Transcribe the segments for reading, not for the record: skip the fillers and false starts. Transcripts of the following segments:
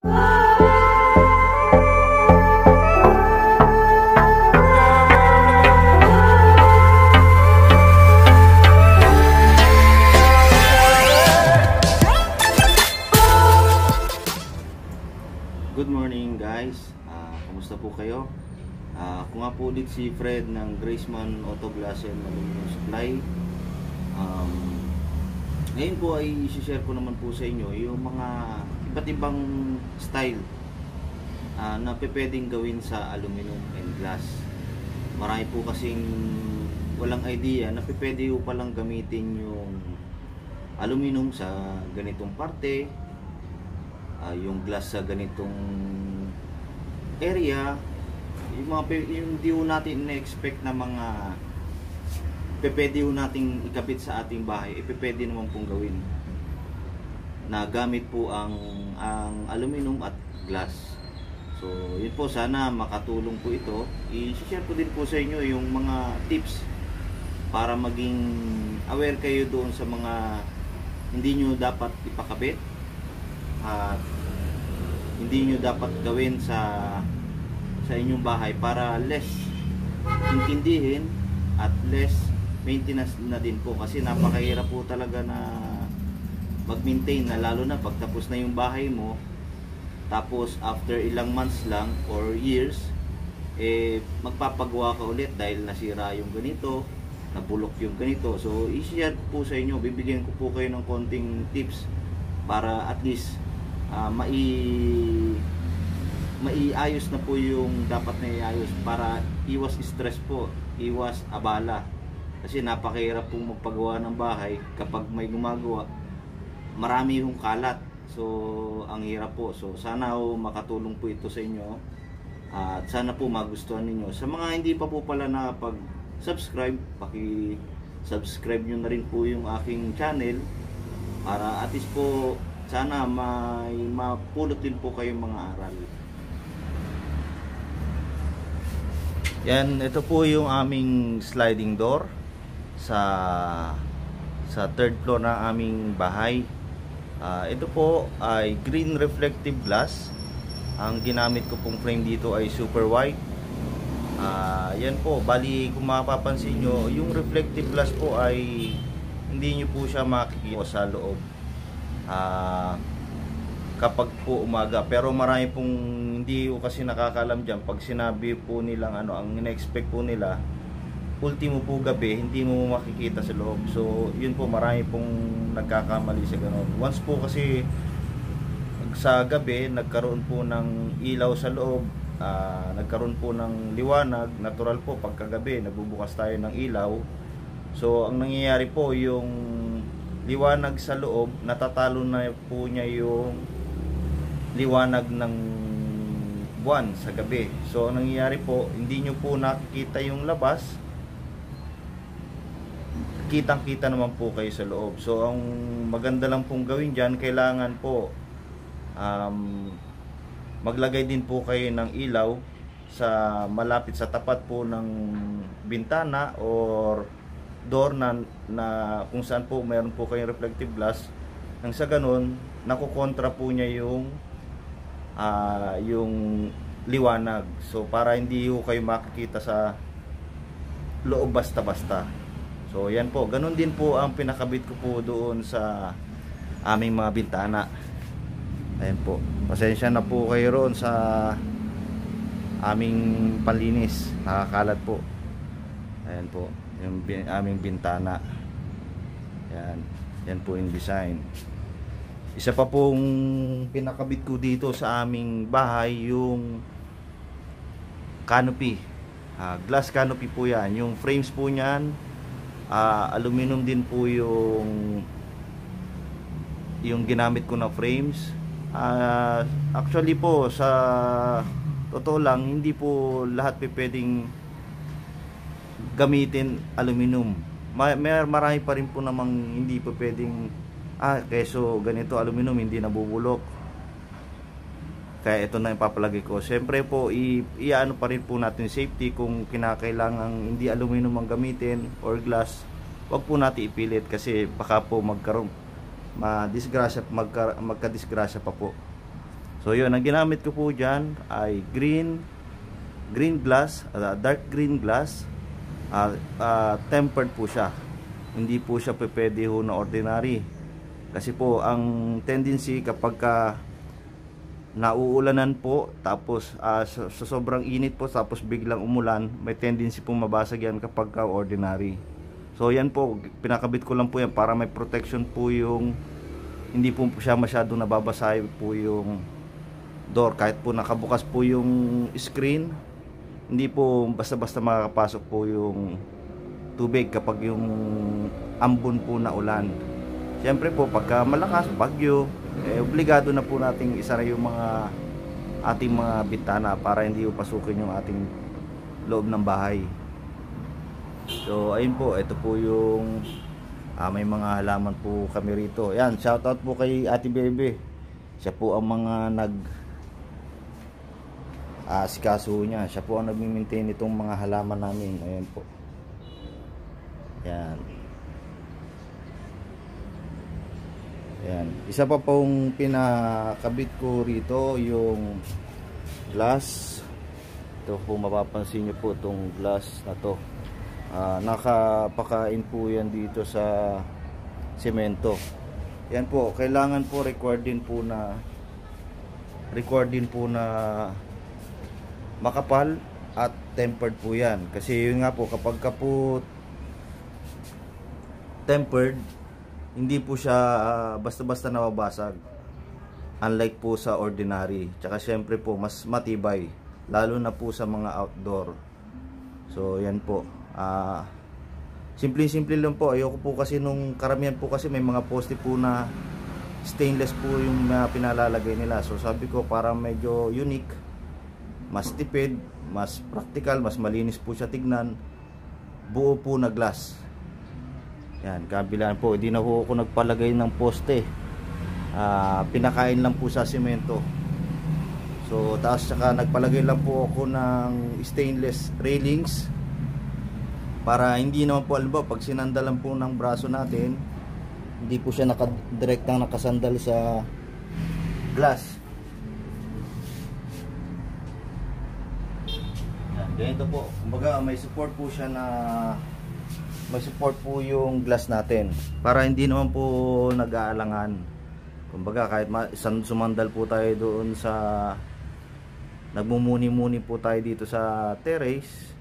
Good morning guys, kumusta po kayo? Ako nga po ulit si Fred ng Graceman Auto Glass and Aluminum Supply. Ngayon po ay isi-share ko naman po sa inyo yung mga iba't ibang style na pwedeng gawin sa aluminum and glass. Marami po kasing walang idea na pwede po palang gamitin yung aluminum sa ganitong parte, yung glass sa ganitong area, yung di ho natin na-expect na mga pwede ho nating ikabit sa ating bahay, pwede naman pong gawin na gamit po ang aluminum at glass. So yun po, sana makatulong po ito. I-share ko din po sa inyo yung mga tips para maging aware kayo doon sa mga hindi nyo dapat ipakabit at hindi nyo dapat gawin sa inyong bahay, para less intindihin at less maintenance na din po, kasi napakahirap po talaga na mag-maintain, na lalo na pagtapos na yung bahay mo, tapos after ilang months lang or years magpapagawa ka ulit dahil nasira yung ganito, nabulok yung ganito. So i-share po sa inyo, bibigyan ko po kayo ng konting tips para at least maiayos na po yung dapat na iayos, para iwas stress po, iwas abala, kasi napakahirap pong magpagawa ng bahay kapag may gumagawa, marami yung kalat. So ang hirap po. So sana makatulong po ito sa inyo at sana po magustuhan ninyo. Sa mga hindi pa po pala nakapag-subscribe, paki-subscribe nyo na rin po yung aking channel para at least po sana may mapulot din po kayong mga aral. Yan, ito po yung aming sliding door sa third floor ng aming bahay. Ito po ay green reflective glass. Ang ginamit ko pong frame dito ay super white. Yan po, bali kung mapapansin nyo, yung reflective glass po ay hindi nyo po siya makikita sa loob kapag po umaga, pero marami pong hindi ko kasi nakakalam dyan. Pag sinabi po nilang ang in-expect po nila ultimo po gabi, hindi mo makikita sa loob. So yun po, marami pong nagkakamali sa ganun. Once po kasi sa gabi nagkaroon po ng ilaw sa loob, nagkaroon po ng liwanag, natural po pagkagabi nagbubukas tayo ng ilaw. So ang nangyayari po, yung liwanag sa loob natatalo na po niya yung liwanag ng buwan sa gabi. So ang nangyayari po, hindi nyo po nakikita yung labas, kitang kita naman po kayo sa loob. So ang maganda lang pong gawin dyan, kailangan po maglagay din po kayo ng ilaw sa malapit sa tapat po ng bintana or door na kung saan po mayroon po kayong reflective glass, nang sa ganun nakukontra po niya yung liwanag. So para hindi ho kayo makikita sa loob basta-basta. So yan po, ganun din po ang pinakabit ko po doon sa aming mga bintana. Ayan po, pasensya na po kayo roon sa aming panlinis, nakakalat po. Ayan po yung aming bintana. Yan po yung design. Isa pa pong pinakabit ko dito sa aming bahay, yung canopy, glass canopy po yan. Yung frames po nyan, aluminum din po yung ginamit ko na frames. Actually po, sa totoo lang, hindi po lahat pwedeng gamitin aluminum. Marami pa rin po namang hindi po pwedeng keso ganito aluminum hindi nabubulok, kaya ito na ipapalagay ko. Siyempre po, iano pa rin po natin safety. Kung kinakailangan hindi aluminum ang gamitin or glass, wag po natin ipilit, kasi baka po magkadisgrasya pa po. So yun, ang ginamit ko po dyan ay green glass, dark green glass, tempered po siya. Hindi po siya pwede ho na ordinary. Kasi po ang tendency kapag nauulanan po, tapos sa sobrang init po, tapos biglang umulan, may tendency po mabasag yan kapag ordinary. So yan po, pinakabit ko lang po yan para may protection po yung hindi po siya masyadong nababasa po yung door. Kahit po nakabukas po yung screen, hindi po basta-basta makakapasok po yung tubig kapag yung ambon po na ulan. Siyempre po pagka malakas, bagyo, obligado na po nating isara yung mga ating mga bintana para hindi pasukin yung ating loob ng bahay. So ayun po, ito po yung may mga halaman po kami rito. Yan, shoutout po kay Ate Bebe. Siya po ang mga asikaso niya. Siya po ang nagmi-maintain itong mga halaman namin. Ayan po. Yan. Yan. Isa pa pong pinakabit ko rito yung glass. Ito po, mapapansin nyo po itong glass na to. Nakapakain po yan dito sa semento. Yan po, kailangan po required din po na makapal at tempered po yan. Kasi yun nga po, kapag ka po tempered, hindi po siya basta-basta nababasag, unlike po sa ordinary. Tsaka syempre po mas matibay, lalo na po sa mga outdoor. So yan po, simple lang po. Ayoko po kasi nung karamihan po kasi may mga poste po na stainless po yung pinalalagay nila. So sabi ko para medyo unique, mas tipid, mas practical, mas malinis po siya tignan, buo po na glass. Yan, kabilaan po, hindi na po ako nagpalagay ng poste. Pinakain lang po sa semento. So taas, tsaka nagpalagay lang po ako ng stainless railings para hindi naman po, alba pag sinandalan po ng braso natin, hindi po siya direktang nakasandal sa glass. Yan, ganito po. Kumbaga may support po siya na may support po yung glass natin para hindi naman po nag-aalangan. Kumbaga kahit sumandal po tayo doon sa nagmumuni-muni po tayo dito sa terrace,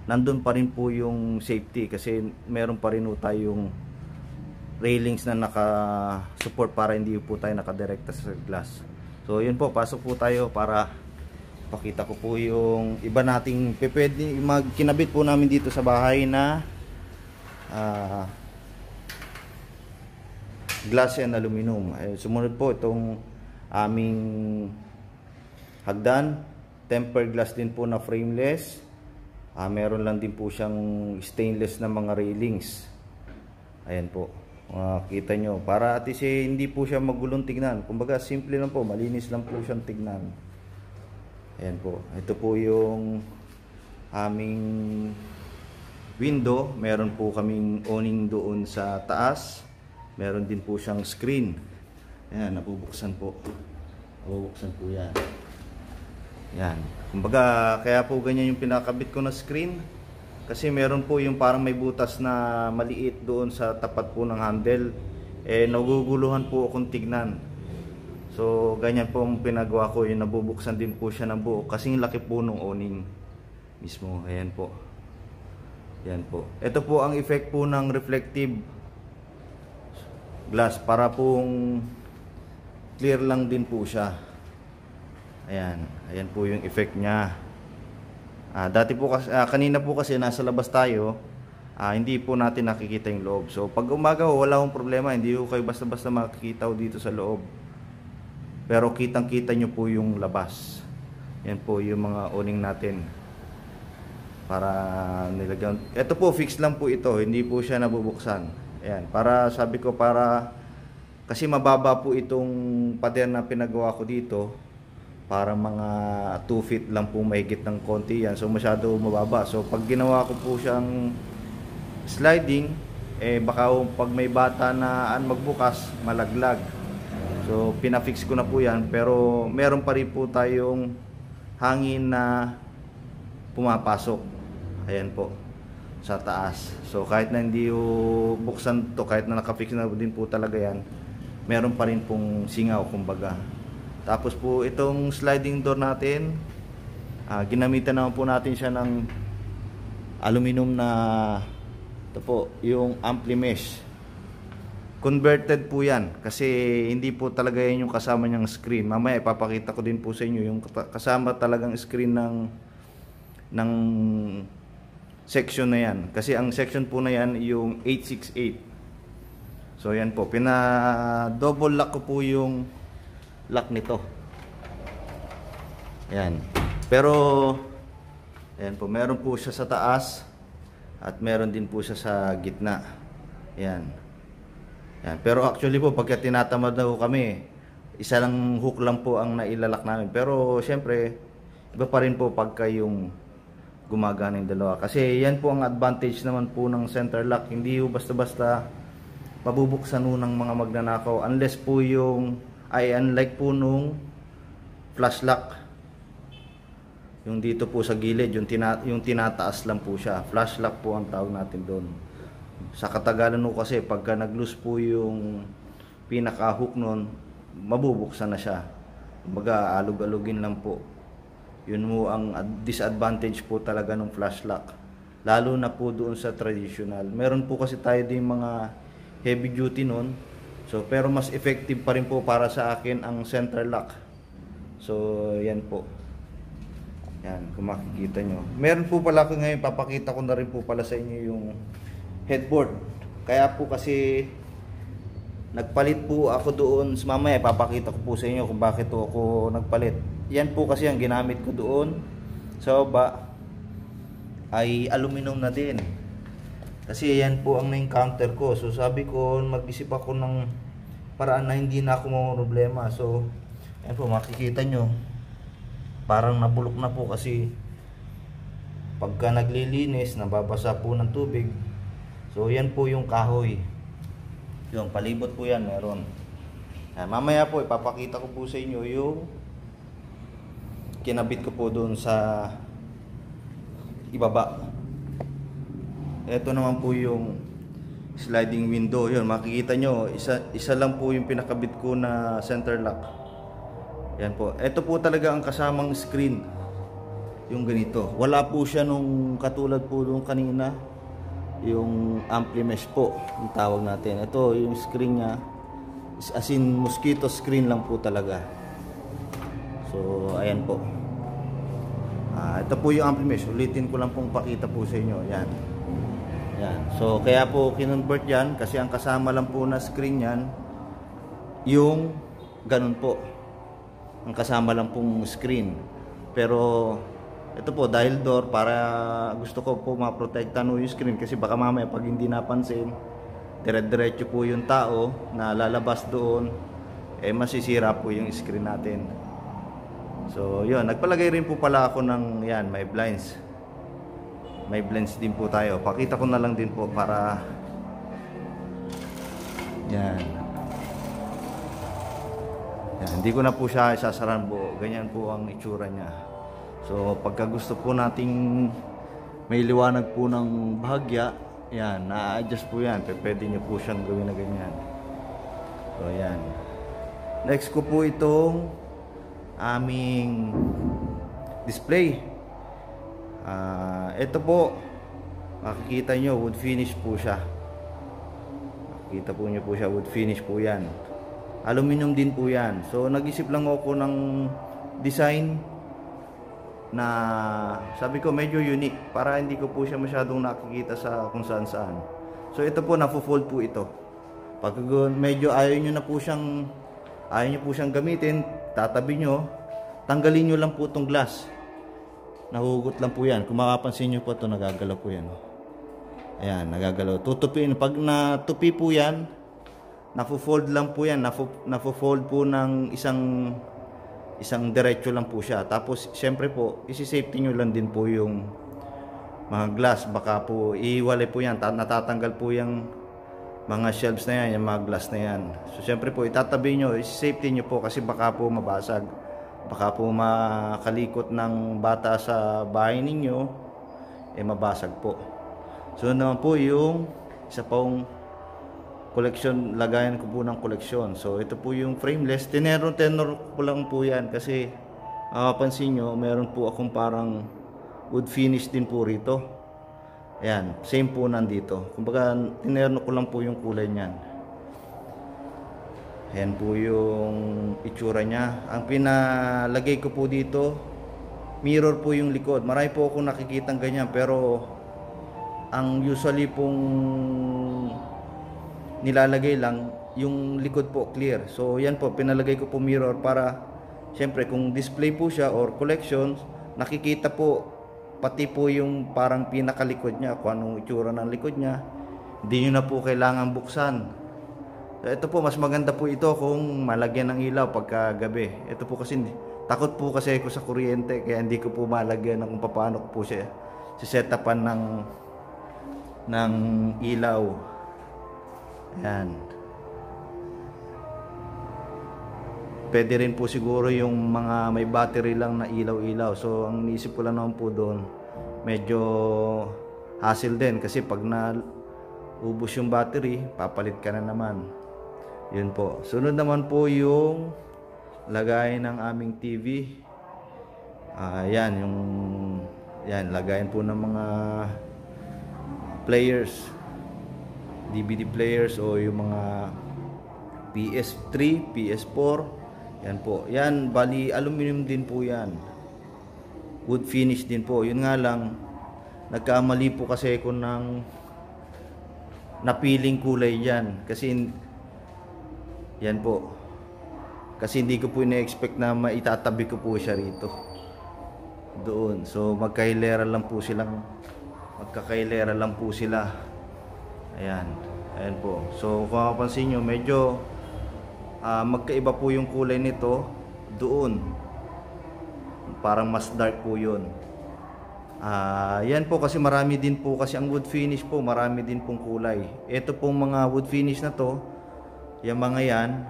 nandun pa rin po yung safety kasi meron pa rin po tayong railings na naka-support para hindi po tayo nakadirekta sa glass. So yun po, pasok po tayo para pakita ko po yung iba nating pwede kinabit po namin dito sa bahay na glass and aluminum. Sumunod po itong aming hagdan, tempered glass din po na frameless. Meron lang din po siyang stainless na mga railings. Ayan po, kita nyo, para at least hindi po siya magulong tignan. Kumbaga simple lang po, malinis lang po siyang tignan. Ayan po, ito po yung aming window. Meron po kaming awning doon sa taas. Meron din po siyang screen. Ayan, nabubuksan po. Nabubuksan po yan. Yan. Kumbaga, kaya po ganyan yung pinakabit ko na screen. Kasi meron po yung parang may butas na maliit doon sa tapat po ng handle. Naguguluhan po akong tignan. So ganyan po ang pinagawa ko, yung nabubuksan din po siya ng buo kasing laki po nung awning mismo. Ayan po. Yan po. Ito po ang effect po ng reflective glass para pong clear lang din po siya. Ayan. Ayan po yung effect niya. Dati po kasi, kanina po kasi nasa labas tayo, hindi po natin nakikita yung loob. So pag umaga wala akong problema, hindi ko kayo basta-basta makikita dito sa loob. Pero kitang-kita nyo po yung labas. Yan po yung mga awning natin. Para nilagyan. Ito po, fix lang po ito. Hindi po siya nabubuksan. Ayan. Para, sabi ko, kasi mababa po itong pader na pinagawa ko dito. Para mga 2 feet lang po mahigit ng konti yan. So masyado mababa. So pag ginawa ko po siyang sliding, baka pag may bata na magbukas, malaglag. So pinafix ko na po yan, pero meron pa rin po tayong hangin na pumapasok. Ayan po, sa taas. So kahit na hindi buksan to, kahit na nakafix na din po talaga yan, meron pa rin pong singaw kumbaga. Tapos po itong sliding door natin, ginamitan naman po natin siya ng aluminum na ito po, yung ampli mesh. Converted po yan kasi hindi po talaga yan yung kasama niyang screen. Mamaya ipapakita ko din po sa inyo yung kasama talagang screen ng section na yan. Kasi ang section po na yan yung 868. So yan po, double lock ko po yung lock nito. Ayan. Pero ayan po, meron po siya sa taas at meron din po siya sa gitna. Ayan. Ayan. Pero actually po, pagka tinatamad na po kami, isa lang hook lang po ang nailalak namin. Pero syempre, iba pa rin po pagka yung gumagana yung dalawa. Kasi yan po ang advantage naman po ng center lock. Hindi po basta-basta mabubuksan po ng mga magnanakaw. Unless po unlike po nung flash lock. Yung dito po sa gilid, yung tinataas lang po siya. Flash lock po ang tawag natin doon. Sa katagalan po kasi, pagka nag-loose po yung pinaka-hook nun, mabubuksan na siya. Kumbaga, alug-alugin lang po. Yun mo ang disadvantage po talaga ng flash lock. Lalo na po doon sa traditional. Meron po kasi tayo din mga heavy duty nun. So, pero mas effective pa rin po para sa akin ang center lock. So, yan po. Yan, kung makikita nyo. Meron po pala ako ngayon, papakita ko na rin po pala sa inyo yung headboard. Kaya po kasi nagpalit po ako doon. Mamaya papakita ko po sa inyo kung bakit ako nagpalit. Yan po kasi ang ginamit ko doon sa baba ay aluminum na din. Kasi yan po ang na-encounter ko. So sabi ko, mag-isip ako ng paraan na hindi na ako problema. So yan po, makikita nyo. Parang nabulok na po kasi pagka naglilinis, nababasa po ng tubig. So yan po yung kahoy. Yung palibot po yan, meron. Mamaya po ipapakita ko po sa inyo yung kinabit ko po doon sa ibaba. Ito naman po yung sliding window. Yun, makikita nyo, isa lang po yung pinakabit ko na center lock. Yan po. Ito po talaga ang kasamang screen. Yung ganito. Wala po siya nung katulad po nung kanina. Yung ampli mesh po, yung tawag natin. Ito yung screen niya. As in mosquito screen lang po talaga. So, ayan po. Ito po yung ampli mesh. Ulitin ko lang pong pakita po sa inyo. Yan. Yan. So, kaya po kinonvert yan kasi ang kasama lang po na screen yan yung ganun po. Ang kasama lang pong screen. Pero ito po dahil door, para gusto ko po maprotektan yung screen kasi baka mamaya pag hindi napansin, dire-diretso po yung tao na lalabas doon, masisira po yung screen natin. So yun, nagpalagay rin po pala ako ng yan, may blinds. May blinds din po tayo. Pakita ko na lang din po para yan. Yan, hindi ko na po siya isasaran buo. Ganyan po ang itsura niya. So pagka gusto po nating may liwanag po ng bahagya, yan, na-adjust po yan. Pwede nyo po siyang gawin na ganyan. So yan. Next ko po itong aming display. Ito po, makikita nyo, wood finish po siya. Makikita po nyo po siya, wood finish po yan. Aluminum din po yan. So nag-isip lang ako ng design na sabi ko medyo unique para hindi ko po siya masyadong nakikita sa kung saan saan. So ito po, nafo-fold po ito. Pag medyo ayaw nyo po siyang gamitin, tatabi nyo, tanggalin nyo lang po itong glass. Nahugot lang po yan. Kung makapansin nyo po ito, nagagalaw po yan. Ayan, nagagalaw. Tutupiin. Pag natupi po yan, nafo-fold lang po yan. Nafo-fold po ng isang diretso lang po siya. Tapos, syempre po, isi-safety nyo lang din po yung mga glass. Baka po, iiwalay po yan. Natatanggal po yung mga shelves na yan, yung mga glass na yan. So syempre po itatabi nyo, safety nyo po kasi baka po mabasag, baka po makalikot ng bata sa bahay ninyo, mabasag po. So naman po yung isa pong collection, lagayan ko po ng collection. So ito po yung frameless, tenor ko lang po yan kasi pansin nyo, meron po akong parang wood finish din po rito. Ayan, same po nandito. Kumbaga tinerno ko lang po yung kulay niyan. Ayan po yung itsura niya. Ang pinalagay ko po dito, mirror po yung likod. Marami po akong nakikitang ganyan, pero ang usually pong nilalagay lang yung likod po clear. So yan po, pinalagay ko po mirror para syempre kung display po siya or collections, nakikita po pati po yung parang pinakalikod niya, kung anong itsura ng likod niya. Hindi nyo na po kailangan buksan. So ito po, mas maganda po ito kung malagyan ng ilaw pagka gabi. Ito po kasi takot po kasi ako sa kuryente, kaya hindi ko po malagyan ng kung paano ko po siya sisetapan ng ilaw. Ayan. Pwede rin po siguro yung mga may battery lang na ilaw-ilaw. So ang naisip ko lang naman po doon, medyo hassle din kasi pag naubos yung battery, papalit ka na naman. Yun po. Sunod naman po yung lagay ng aming TV. Yan yung lagayan po ng mga players, DVD players o yung mga PS3, PS4. Yan po. Yan, bali aluminum din po yan. Wood finish din po. Yun nga lang, nagkamali po kasi ako ng napiling kulay yan. Kasi, yan po. Kasi hindi ko po ina-expect na maitatabi ko po siya rito. Doon. So, magkahilera lang po sila. Ayan. Ayan po. So, kung mapapansin nyo, medyo magkaiba po yung kulay nito doon. Parang mas dark po yun. Yan po kasi marami din po kasi ang wood finish po, marami din pong kulay. Ito pong mga wood finish na to, yung mga yan,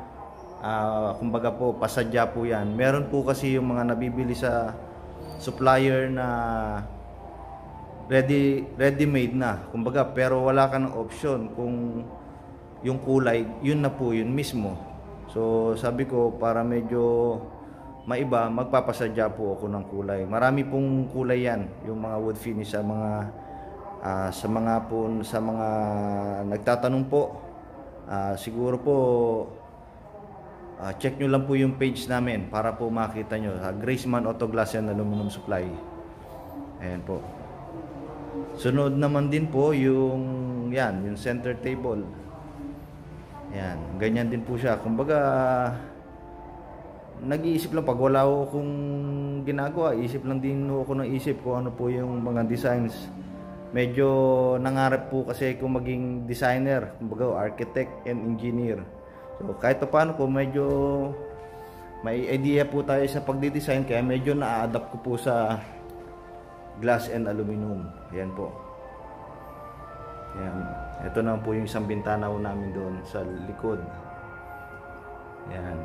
kumbaga po, pasadya po yan. Meron po kasi yung mga nabibili sa supplier na ready-made na, kumbaga, pero wala ka ng option kung yung kulay, yun na po yun mismo. So sabi ko, para medyo maiba, magpapasadya po ako ng kulay. Marami pong kulay yan, yung mga wood finish sa mga nagtatanong po. Siguro po check nyo lang po yung page namin para po makita nyo. Graceman Auto Glass and Aluminum Supply. Ayan po. Sunod naman din po yung center table. Yan, ganyan din po siya. Kumbaga, nag-iisip lang pag wala akong ginagawa, isip lang din ako ng isip kung ano po yung mga designs. Medyo nangarap po kasi kung maging designer, kumbaga architect and engineer. So kahit paano po medyo may idea po tayo sa pagdi-design, kaya medyo na-adapt ko po sa glass and aluminum. Yan po. Yan. Ito na po yung isang bintana namin doon sa likod. Yan.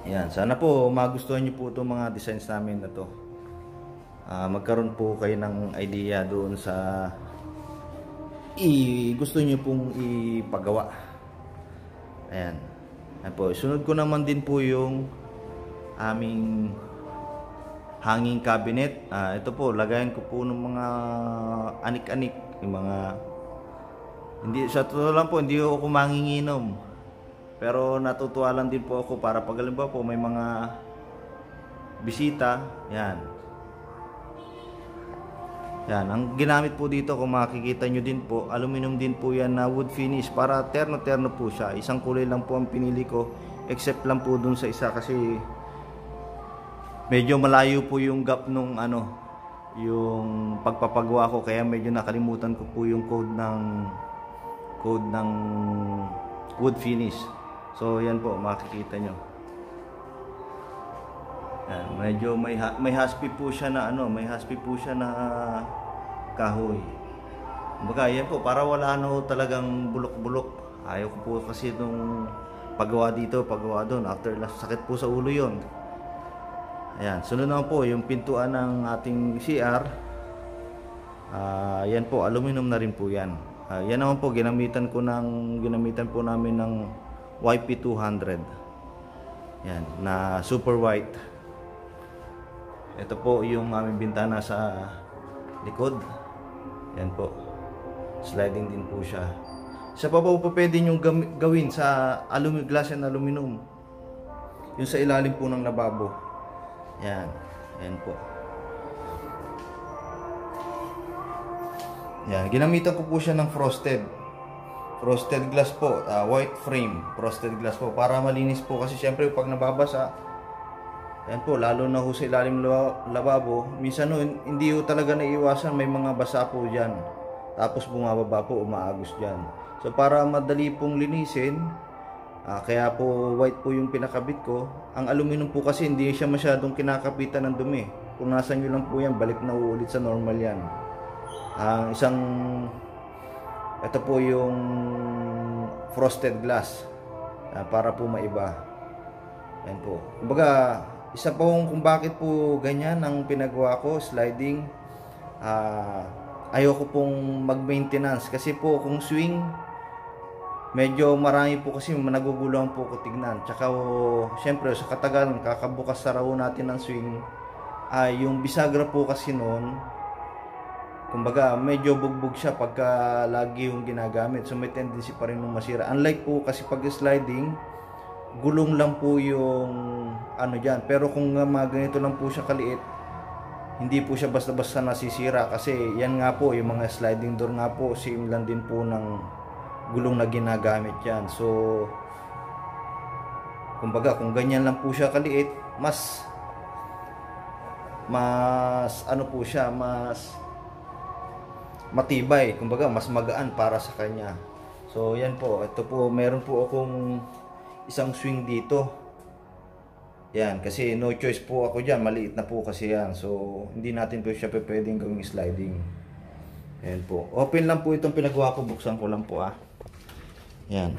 Yan. Sana po magustuhan niyo po itong mga designs namin na to. Magkaroon po kayo ng idea doon sa gusto niyo pong ipagawa. Ayan. Ayan po. Sunod ko naman din po yung aming hanging cabinet. Ito po, lagayan ko po ng mga anik-anik, yung mga sa totoo lang po, hindi ako manginginom. Pero natutuwa lang din po ako para pag halimbawa po may mga bisita, yan. Yan, ang ginamit po dito kung makikita nyo din po, aluminum din po yan na wood finish para terno-terno po siya. Isang kulay lang po ang pinili ko, except lang po dun sa isa kasi medyo malayo po yung gap nung yung pagpapagawa ko, kaya medyo nakalimutan ko po yung code ng wood finish. So yan po, makikita nyo. Yan, medyo may haspi po siya na may haspi po siya na kahoy Kumbaga, yan po, para wala na ho talagang bulok-bulok. Ayaw ko po kasi nung paggawa dito, paggawa doon. After sakit po sa ulo yon. Ayan, sunod naman po yung pintuan ng ating CR. Yan po, aluminum na rin po yan. Yan naman po, ginamitan po namin ng YP200. Yan, na super white. Ito po yung aming bintana sa likod. Yan po. Sliding din po siya. Isa pa po pwede nyo gawin sa glass and aluminum. Yung sa ilalim po ng lababo. Yan. Yan po. Yan. Ginamitan ko po siya ng frosted. Frosted glass po. White frame. Frosted glass po. Para malinis po. Kasi syempre pag nababasa, yan po, lalo na ho sa ilalim lababo, minsan no, hindi ho talaga naiiwasan, may mga basa po dyan. Tapos bumababa po, umaagos dyan. So para madali pong linisin, kaya po white po yung pinakabit ko. Ang aluminum po kasi hindi siya masyadong kinakapitan ng dumi. Kung nasan nyo lang po yan, balik na uulit sa normal yan. Ito po yung frosted glass, para po maiba. Yan po. Kumbaga, isa po kung bakit po ganyan ang pinagawa ko, sliding. Ayoko pong mag-maintenance kasi po kung swing, medyo marami po kasi naguguluhan po ko tignan. Tsaka syempre sa katagalan, kakabukas sa raw natin ng swing, yung bisagra po kasi noon, kumbaga medyo bugbog siya pagka lagi yung ginagamit. So may tendency pa rin mong masira. Unlike po kasi pag sliding, gulong lang po yung ano dyan. Pero kung mga ganito lang po siya kaliit, hindi po siya basta-basta nasisira. Kasi yan nga po, yung mga sliding door nga po, same lang din po ng gulong na ginagamit yan. So, kumbaga, kung ganyan lang po siya kaliit, mas ano po siya, mas matibay. Kumbaga, mas magaan para sa kanya. So, yan po. Ito po, meron po akong isang swing dito. Yan, kasi no choice po ako dyan. Maliit na po kasi yan. So, hindi natin po siya pwedeng gawing sliding. Yan po. Open lang po itong pinagawa ko. Buksan ko lang po Yan.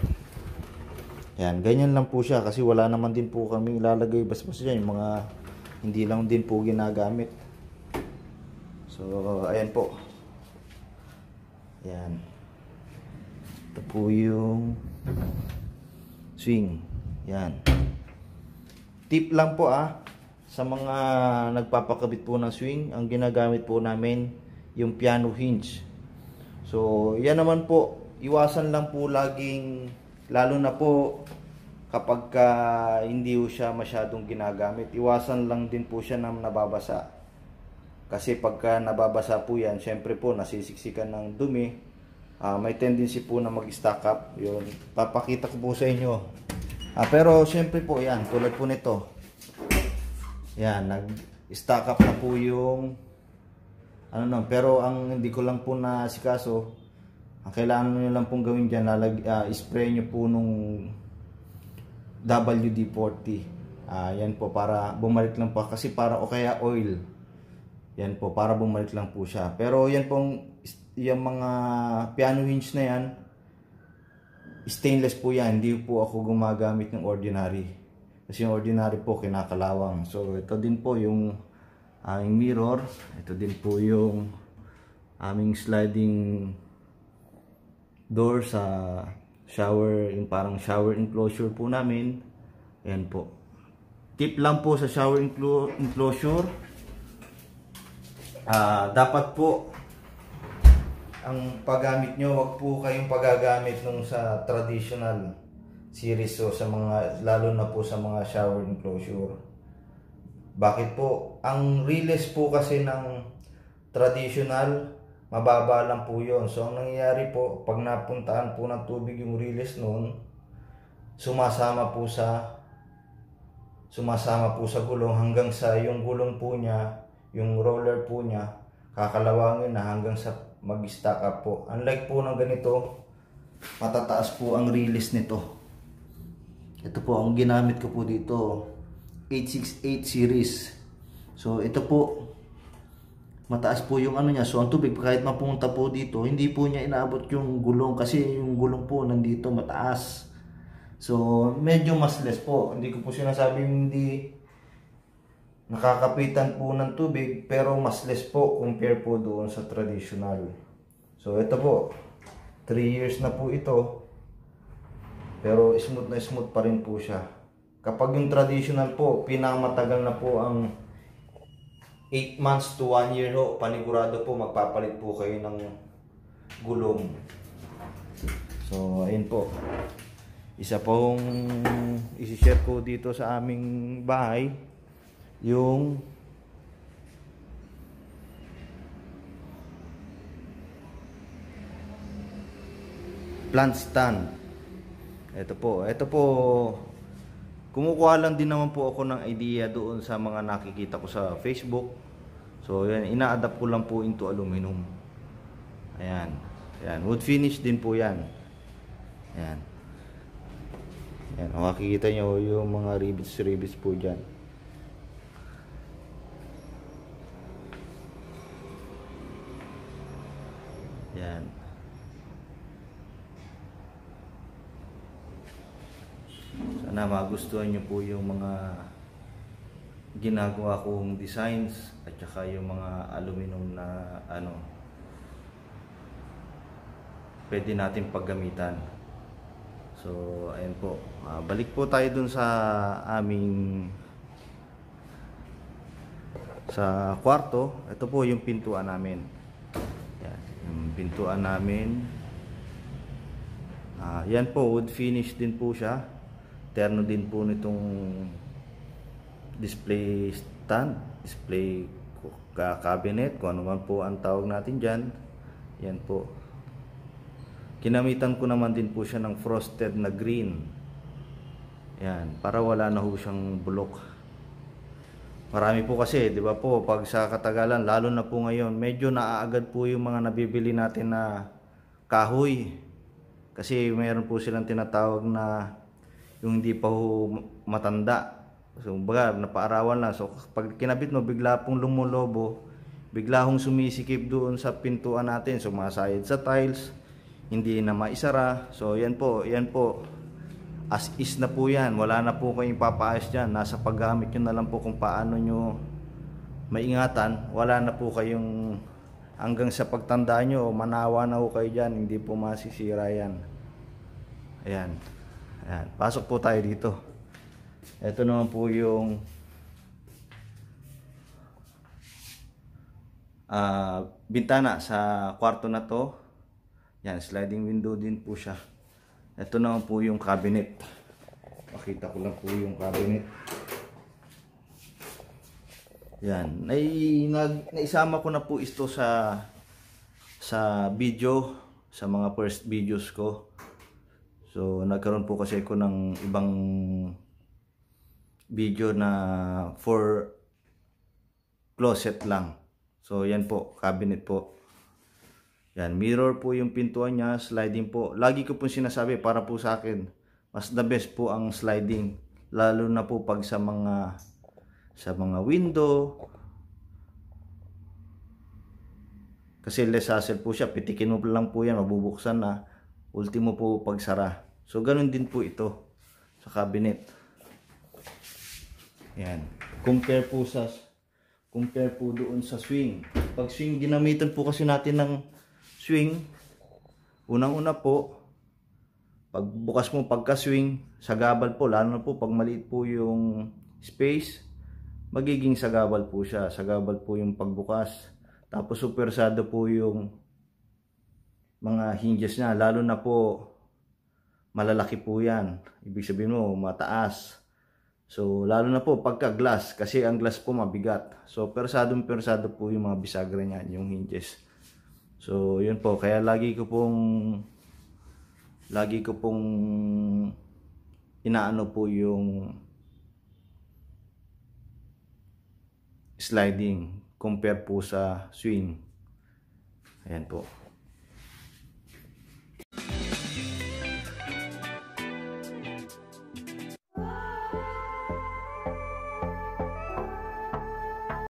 Yan, ganyan lang po siya. Kasi wala naman din po kami ilalagay bas-bas dyan. Yung mga hindi lang din po ginagamit. So, ayan po. Yan. Ito po yung swing. Yan. Tip lang po sa mga nagpapakabit po ng swing, ang ginagamit po namin yung piano hinge. So, yan naman po, iwasan lang po laging, lalo na po kapag hindi po siya masyadong ginagamit, iwasan lang din po siya na nababasa. Kasi pagka nababasa po yan, syempre po nasisiksikan ng dumi, may tendency po na mag-stack up. Yun, papakita ko po sa inyo. Pero syempre po yan, tulad po nito. Yan, nag-stack up na po yung pero ang hindi ko lang po nasikaso, ang kailangan nyo lang pong gawin dyan, spray nyo po nung WD-40. Yan po, para bumalik lang po, kasi para o kaya oil. Yan po, para bumalik lang po siya. Pero yan pong, yung mga piano hinge na yan, stainless po yan. Hindi po ako gumagamit ng ordinary. Kasi yung ordinary po, kinakalawang. So, ito din po yung aming mirror. Ito din po yung aming sliding door sa shower, yung parang shower enclosure po namin. Ayan po. Tip lang po sa shower enclosure. Dapat po ang paggamit nyo, wag po kayong pagagamit nung sa traditional series, so sa mga, lalo na po sa mga shower enclosure. Bakit po? Ang release po kasi ng traditional, mababa lang po yon. So ang nangyayari po, pag napuntaan po ng tubig yung release noon, sumasama po sa gulong, hanggang sa yung gulong po niya, yung roller po niya, kakalawangin na hanggang sa mag-stack up po. Unlike po ng ganito, matataas po ang release nito. Ito po ang ginamit ko po dito, 868 series. So ito po, mataas po yung ano niya. So ang tubig kahit mapunta po dito, hindi po niya inaabot yung gulong kasi yung gulong po nandito mataas. So medyo mas less po. Hindi ko po sinasabing hindi nakakapitan po ng tubig, pero mas less po compare po doon sa traditional. So ito po, 3 years na po ito, pero smooth na smooth pa rin po siya. Kapag yung traditional po, pinakamatagal na po ang 8 months to 1 year ho, panigurado po magpapalit po kayo ng gulong. So ayun po, isa pong isi-share ko dito sa aming bahay, yung plant stand. Ito po, kumukuha lang din naman po ako ng idea doon sa mga nakikita ko sa Facebook. So yan, ina-adapt ko lang po into aluminum. Ayan, ayan, wood finish din po yan. Ayan, ayan, makikita nyo yung mga rivets po dyan. Ayan. Sana magustuhan nyo po yung mga ginagawa kong designs at saka yung mga aluminum na pwede natin paggamitan. So ayan po, balik po tayo dun sa aming sa kwarto. Ito po yung pintuan namin. Yan, yung pintuan namin. Yan po, wood finish din po siya. Terno din po nitong display stand, display cabinet, kung ano man po ang tawag natin dyan. Yan po. Kinamitan ko naman din po siya ng frosted na green. Yan, para wala na ho siyang bulok. Marami po kasi, di ba po, pag sa katagalan, lalo na po ngayon, medyo naaagad po yung mga nabibili natin na kahoy. Kasi mayroon po silang tinatawag na yung hindi pa ho matanda. So baga, napaarawan lang. So pag kinabit mo, bigla pong lumulobo, bigla hong sumisikip doon sa pintuan natin. So masayad sa tiles, hindi na maisara. So yan po, as is na po yan. Wala na po kayong papaayos dyan. Nasa paggamit nyo na lang po kung paano nyo maingatan. Wala na po kayong, hanggang sa pagtandaan nyo, manawa na po kayo dyan. Hindi po masisira yan. Ayan. Ayan. Pasok po tayo dito. Ito naman po yung bintana sa kwarto na to. Yan, sliding window din po siya. Ito naman po yung cabinet. Pakita ko lang po yung cabinet. Yan, naisama ko na po ito sa video, sa mga first videos ko. So nagkaroon po kasi ako ng ibang video na for closet lang. So yan po, cabinet po. Yan, mirror po yung pintuan niya, sliding po. Lagi ko po sinasabi, para po sa akin, mas the best po ang sliding. Lalo na po pag sa mga window. Kasi less hassle po siya, pitikin mo lang po yan, mabubuksan na. Ultimo po pagsara. So ganun din po ito sa cabinet. Yan. Compare po doon sa swing. Pag swing, ginamitan po kasi natin ng swing. Unang-una po, pagbukas mo pagka-swing, sagabal po, lalo na po pag maliit po yung space, magiging sagabal po siya. Sagabal po yung pagbukas. Tapos supersado po yung mga hinges niya, lalo na po malalaki po yan. Ibig sabihin mo, mataas. So, lalo na po pagka glass, kasi ang glass po mabigat. So, persado po yung mga bisagra niya, yung hinges. So, yun po. Kaya lagi ko pong inaano po yung sliding compare po sa swing. Ayan po.